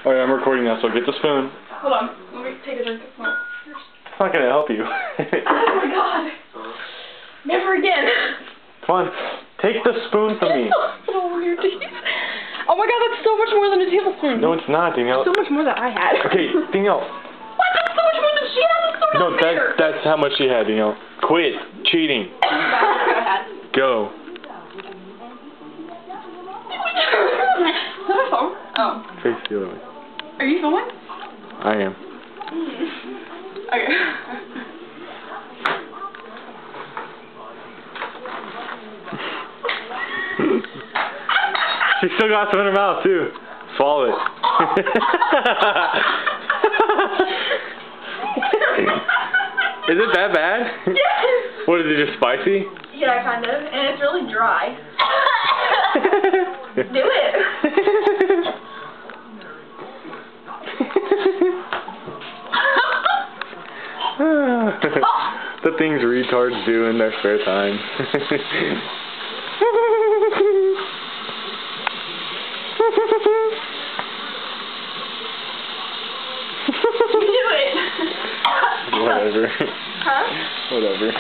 Alright, I'm recording now, so get the spoon. Hold on. Let me take a drink of smoke first. It's not gonna help you. Oh my god. Never again. Come on. Take the spoon from me. Oh my god, that's so much more than a tablespoon. No, it's not, Danielle. So much more than I had. Okay, Danielle. What? That's so much more than she had. That's so No, not fair. that's how much she had, Danielle. Quit cheating. Go ahead. Go. Is that my phone? Oh. Face the other way. Are you filming? I am. Okay. She still got some in her mouth, too. Swallow it. Is it that bad? Yes! What, is it just spicy? Yeah, kind of. And it's really dry. Do it. The things retards do in their spare time. Do it. Whatever. Huh? Whatever.